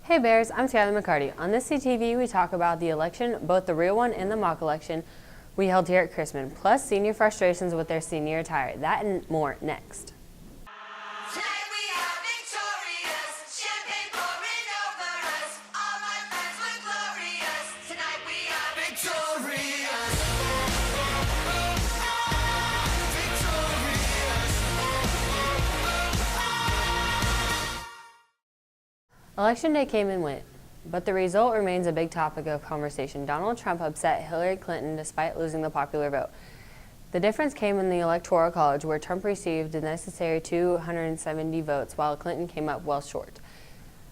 Hey Bears, I'm Skylar McCarty. On this CTV, we talk about the election, both the real one and the mock election we held here at Chrisman, plus senior frustrations with their senior attire. That and more next. Tonight we are victorious, champagne pouring over us. All my friends were glorious. Tonight we are victorious. Election day came and went, but the result remains a big topic of conversation. Donald Trump upset Hillary Clinton despite losing the popular vote. The difference came in the Electoral College, where Trump received the necessary 270 votes, while Clinton came up well short.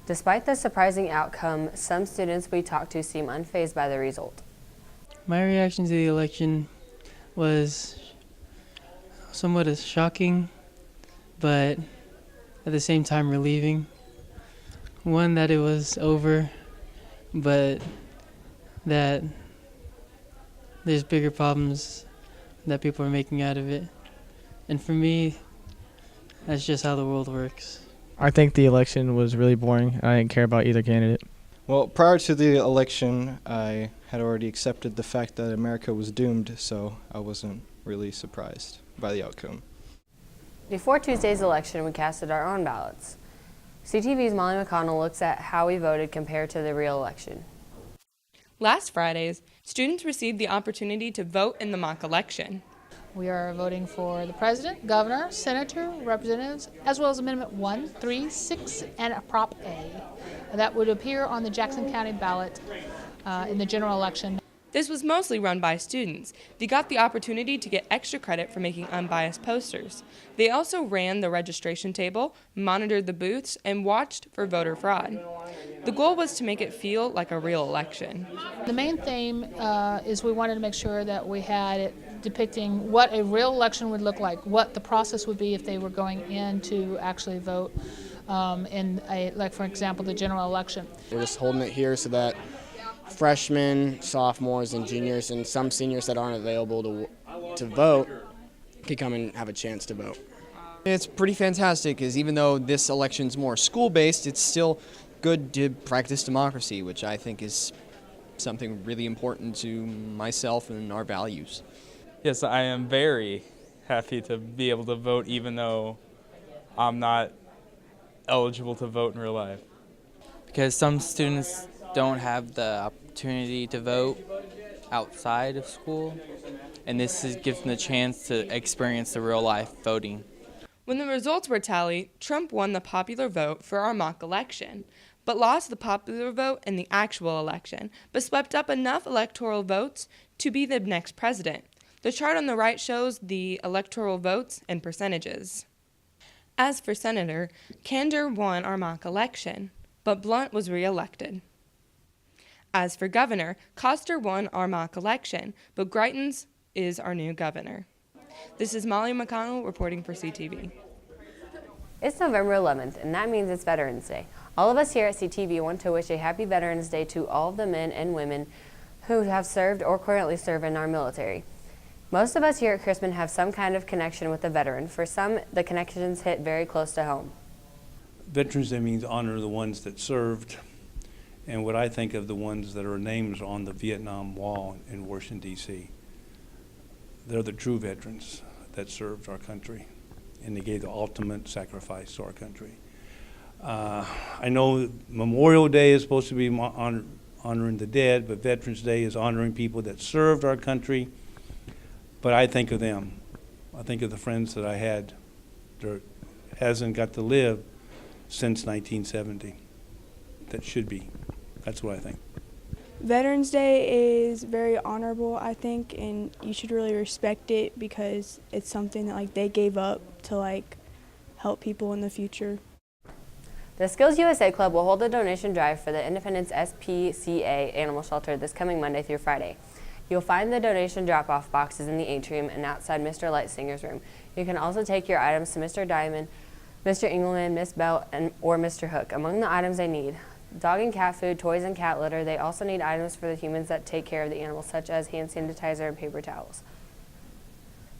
Despite the surprising outcome, some students we talked to seem unfazed by the result. My reaction to the election was somewhat shocking, but at the same time relieving. One, that it was over, but that there's bigger problems that people are making out of it. And for me, that's just how the world works. I think the election was really boring. I didn't care about either candidate. Well, prior to the election, I had already accepted the fact that America was doomed, so I wasn't really surprised by the outcome. Before Tuesday's election, we casted our own ballots. CTV's Molly McConnell looks at how we voted compared to the real election. Last Fridays, students received the opportunity to vote in the mock election. We are voting for the president, governor, senator, representatives, as well as Amendment 1, 3, 6, and a Prop A. That would appear on the Jackson County ballot in the general election. This was mostly run by students. They got the opportunity to get extra credit for making unbiased posters. They also ran the registration table, monitored the booths, and watched for voter fraud. The goal was to make it feel like a real election. The main theme is we wanted to make sure that we had it depicting what a real election would look like, what the process would be if they were going in to actually vote in like for example, the general election. We're just holding it here so that freshmen, sophomores, and juniors, and some seniors that aren't available to vote can come and have a chance to vote. It's pretty fantastic, because even though this election's more school-based, it's still good to practice democracy, which I think is something really important to myself and our values. Yes, I am very happy to be able to vote, even though I'm not eligible to vote in real life. Because some students don't have the opportunity to vote outside of school, and gives them the chance to experience the real life voting. When the results were tallied, Trump won the popular vote for our mock election, but lost the popular vote in the actual election, but swept up enough electoral votes to be the next president. The chart on the right shows the electoral votes and percentages. As for senator, Kander won our mock election, but Blunt was re-elected. As for governor, Coster won our mock election, but Greitens is our new governor. This is Molly McConnell reporting for CTV. It's November 11th, and that means it's Veterans Day. All of us here at CTV want to wish a happy Veterans Day to all of the men and women who have served or currently serve in our military. Most of us here at Chrisman have some kind of connection with a veteran. For some, the connections hit very close to home. Veterans Day means honor the ones that served, and what I think of the ones that are names on the Vietnam Wall in Washington, D.C. They're the true veterans that served our country, and they gave the ultimate sacrifice to our country. I know Memorial Day is supposed to be honoring the dead, but Veterans Day is honoring people that served our country. But I think of them. I think of the friends that I had that hasn't got to live since 1970 that should be. That's what I think. Veterans Day is very honorable, I think, and you should really respect it because it's something that they gave up to help people in the future. The Skills USA Club will hold a donation drive for the Independence SPCA Animal Shelter this coming Monday through Friday. You'll find the donation drop-off boxes in the atrium and outside Mr. Lightsinger's room. You can also take your items to Mr. Diamond, Mr. Engelman, Miss Bell, or Mr. Hook. Among the items they need: dog and cat food, toys and cat litter. They also need items for the humans that take care of the animals, such as hand sanitizer and paper towels.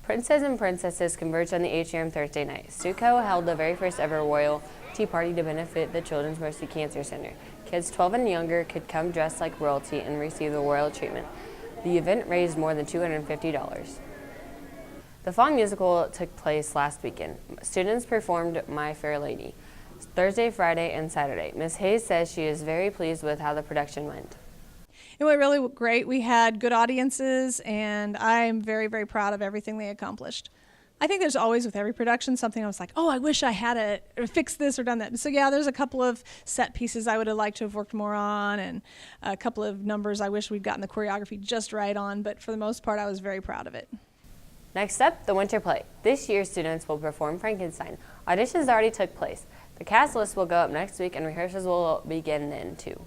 Princes and princesses converged on the atrium Thursday night. Stuco held the very first ever royal tea party to benefit the Children's Mercy Cancer Center. Kids 12 and younger could come dressed like royalty and receive the royal treatment. The event raised more than $250. The fall musical took place last weekend. Students performed My Fair Lady Thursday, Friday, and Saturday. Ms. Hayes says she is very pleased with how the production went. It went really great. We had good audiences, and I'm very, very proud of everything they accomplished. I think there's always with every production something I was like, oh, I wish I had fixed this or done that. So yeah, there's a couple of set pieces I would have liked to have worked more on, and a couple of numbers I wish we'd gotten the choreography just right on, but for the most part I was very proud of it. Next up, the winter play. This year, students will perform Frankenstein. Auditions already took place. The cast list will go up next week, and rehearsals will begin then too.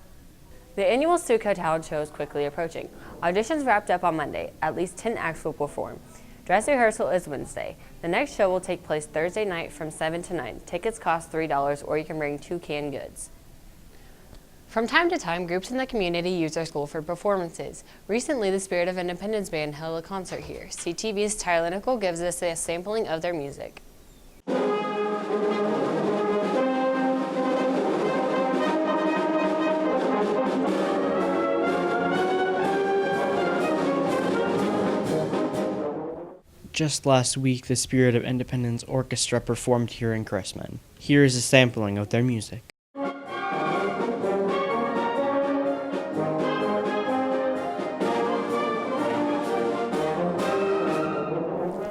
The annual Stuco Talent Show is quickly approaching. Auditions wrapped up on Monday. At least 10 acts will perform. Dress rehearsal is Wednesday. The next show will take place Thursday night from 7 to 9. Tickets cost $3, or you can bring 2 canned goods. From time to time, groups in the community use our school for performances. Recently, the Spirit of Independence Band held a concert here. CTV's Tyler Nickel gives us a sampling of their music. Just last week, the Spirit of Independence Orchestra performed here in Chrisman. Here is a sampling of their music.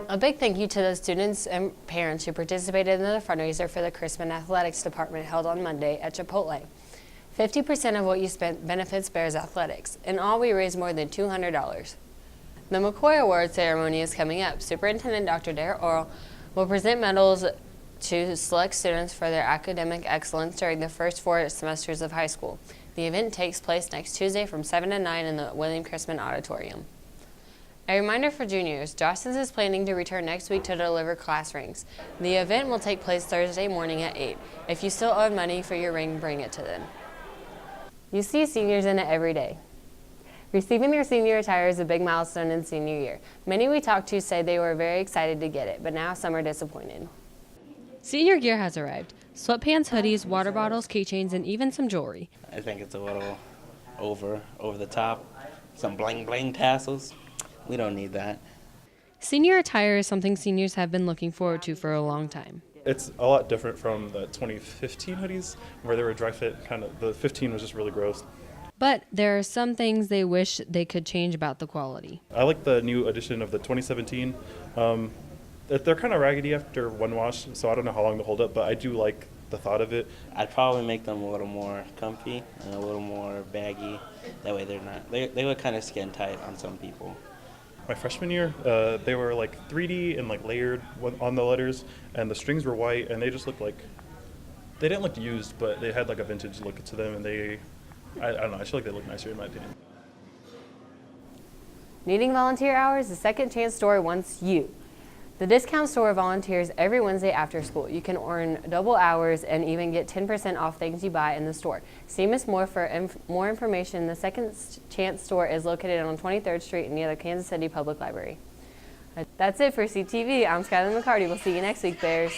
A big thank you to the students and parents who participated in the fundraiser for the Chrisman Athletics Department held on Monday at Chipotle. 50% of what you spent benefits Bears Athletics. In all, we raised more than $200. The McCoy Award ceremony is coming up. Superintendent Dr. Darrell Orr will present medals to select students for their academic excellence during the first 4 semesters of high school. The event takes place next Tuesday from 7 to 9 in the William Chrisman Auditorium. A reminder for juniors, Jostens is planning to return next week to deliver class rings. The event will take place Thursday morning at 8. If you still owe money for your ring, bring it to them. You see seniors in it every day. Receiving your senior attire is a big milestone in senior year. Many we talked to say they were very excited to get it, but now some are disappointed. Senior gear has arrived. Sweatpants, hoodies, water bottles, keychains, and even some jewelry. I think it's a little over the top. Some bling bling tassels. We don't need that. Senior attire is something seniors have been looking forward to for a long time. It's a lot different from the 2015 hoodies where they were dry fit. The 15 was just really gross. But there are some things they wish they could change about the quality. I like the new edition of the 2017. They're kind of raggedy after one wash, so I don't know how long they'll hold up, but I do like the thought of it. I'd probably make them a little more comfy and a little more baggy. That way they look kind of skin tight on some people. My freshman year, they were like 3D and like layered on the letters, and the strings were white, and they just looked like, they didn't look used, but they had like a vintage look to them, and I don't know, I feel like they look nicer in my opinion. Needing volunteer hours? The Second Chance store wants you. The discount store volunteers every Wednesday after school. You can earn double hours and even get 10% off things you buy in the store. See Miss Moore for more information. The Second Chance store is located on 23rd Street near the Kansas City Public Library. That's it for CTV. I'm Skylar McCarty. We'll see you next week, Bears.